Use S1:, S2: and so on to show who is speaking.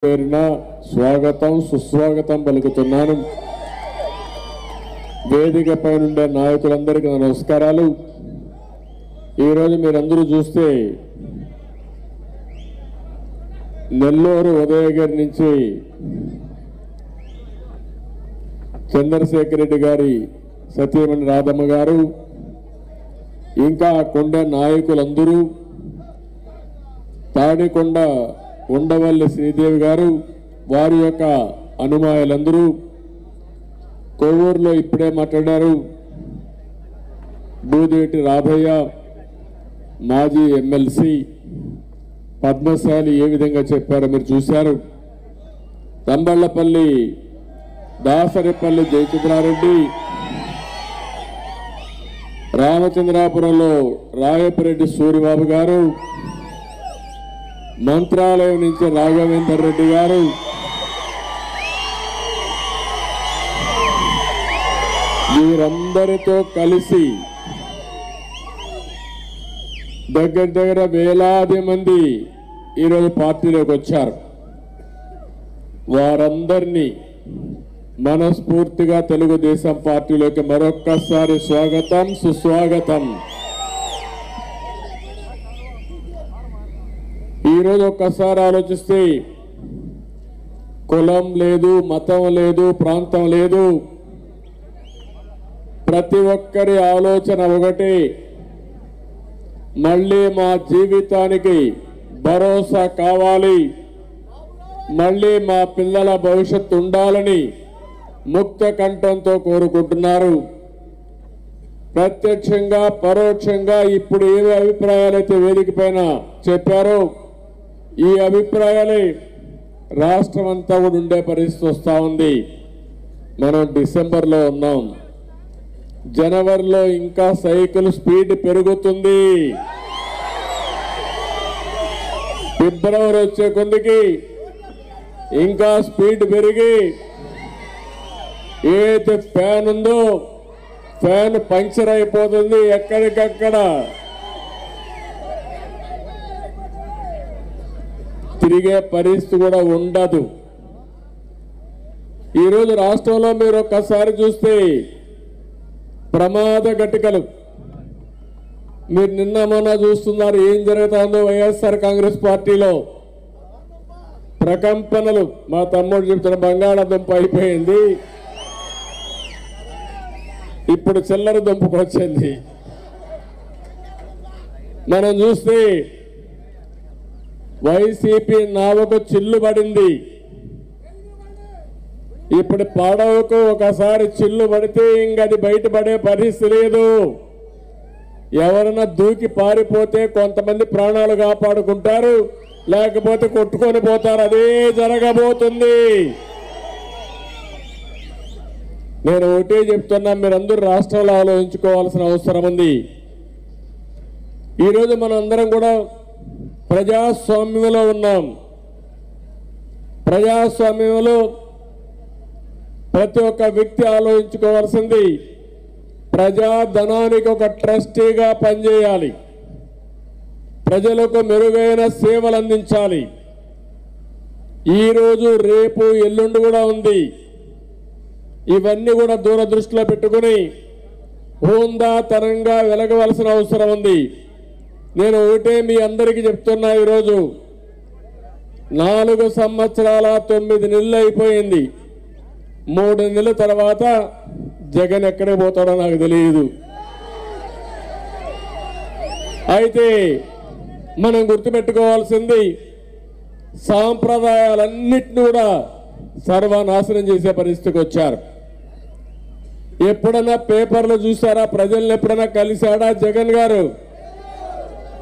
S1: పేరున స్వాగతం సుస్వాగతం పలుకుతున్నాను. వేదికపై ఉండే నాయకులందరికీ నమస్కారాలు. ఈరోజు మీరందరూ చూస్తే నెల్లూరు ఉదయగిరి నుంచి చంద్రశేఖర్ రెడ్డి గారి సతీమణి రాధమ్మ గారు, ఇంకా కొండ నాయకులందరూ, తాడికొండ ఉండవల్లి శ్రీదేవి గారు, వారి యొక్క అనుమాయులందరూ, కొవ్వూరులో ఇప్పుడే మాట్లాడారు బూదేటి రాధయ్య, మాజీ ఎమ్మెల్సీ పద్మశాలి ఏ విధంగా చెప్పారో మీరు చూశారు. తంబళ్లపల్లి దాసరిపల్లి జయచంద్రారెడ్డి, రామచంద్రాపురంలో రాయపరెడ్డి సూరిబాబు గారు, మంత్రాలయం నుంచి రాఘవేందర్ రెడ్డి గారు, వీరందరితో కలిసి దగ్గర వేలాది మంది ఈరోజు పార్టీలోకి వచ్చారు. వారందరినీ మనస్ఫూర్తిగా తెలుగుదేశం పార్టీలోకి మరొక్కసారి స్వాగతం సుస్వాగతం. ఈరోజు ఒక్కసారి ఆలోచిస్తే కులం లేదు, మతం లేదు, ప్రాంతం లేదు, ప్రతి ఒక్కరి ఆలోచన ఒకటి, మళ్ళీ మా జీవితానికి భరోసా కావాలి, మళ్ళీ మా పిల్లల భవిష్యత్తు ఉండాలని ముక్త కంఠంతో కోరుకుంటున్నారు. ప్రత్యక్షంగా పరోక్షంగా ఇప్పుడు ఏ అభిప్రాయాలైతే వేదిక పైన చెప్పారో ఈ అభిప్రాయాలే రాష్ట్రం అంతా కూడా ఉండే పరిస్థితి వస్తూ ఉంది. మనం డిసెంబర్లో ఉన్నాం, జనవరిలో ఇంకా సైకిల్ స్పీడ్ పెరుగుతుంది. ఫిబ్రవరి వచ్చే కొద్దికి ఇంకా స్పీడ్ పెరిగి ఏదైతే ఫ్యాన్ ఉందో ఫ్యాన్ పంక్చర్ అయిపోతుంది, ఎక్కడికక్కడ తిరిగే పరిస్థితి కూడా ఉండదు. ఈరోజు రాష్ట్రంలో మీరు ఒక్కసారి చూస్తే ప్రమాద ఘటికలు మీరు నిన్న మొన్న చూస్తున్నారు. ఏం జరుగుతుందో వైఎస్ఆర్ కాంగ్రెస్ పార్టీలో ప్రకంపనలు. మా తమ్ముడు చెప్తున్న బంగాళాదుంప అయిపోయింది, ఇప్పుడు చిల్లర దుంపకు వచ్చింది. మనం చూస్తే వైసీపీ నావకు చిల్లు పడింది. ఇప్పుడు పడవకు ఒకసారి చిల్లు పడితే ఇంకది బయటపడే పరిస్థితి లేదు. ఎవరైనా దూకి పారిపోతే కొంతమంది ప్రాణాలు కాపాడుకుంటారు, లేకపోతే కొట్టుకొని పోతారు. అదే జరగబోతుంది. నేను ఒకటే చెప్తున్నా, మీరందరూ రాష్ట్రంలో ఆలోచించుకోవాల్సిన అవసరం ఉంది. ఈరోజు మనం అందరం కూడా ప్రజాస్వామ్యంలో ఉన్నాం. ప్రజాస్వామ్యంలో ప్రతి ఒక్క వ్యక్తి ఆలోచించుకోవాల్సింది, ప్రజాధనానికి ఒక ట్రస్టీగా పనిచేయాలి, ప్రజలకు మెరుగైన సేవలు అందించాలి. ఈరోజు రేపు ఎల్లుండి కూడా ఉంది. ఇవన్నీ కూడా దూరదృష్టిలో పెట్టుకుని హోందాతనంగా వెలగవలసిన అవసరం ఉంది. నేను ఒకటే మీ అందరికీ చెప్తున్నా, ఈరోజు 4 సంవత్సరాల 9 నెలలు అయిపోయింది. 3 నెలల తర్వాత జగన్ ఎక్కడికి పోతాడో నాకు తెలియదు. అయితే మనం గుర్తుపెట్టుకోవాల్సింది, సాంప్రదాయాలన్నింటినీ కూడా సర్వనాశనం చేసే పరిస్థితికి వచ్చారు. ఎప్పుడన్నా పేపర్లో చూసారా? ప్రజల్ని ఎప్పుడన్నా కలిశాడా జగన్ గారు?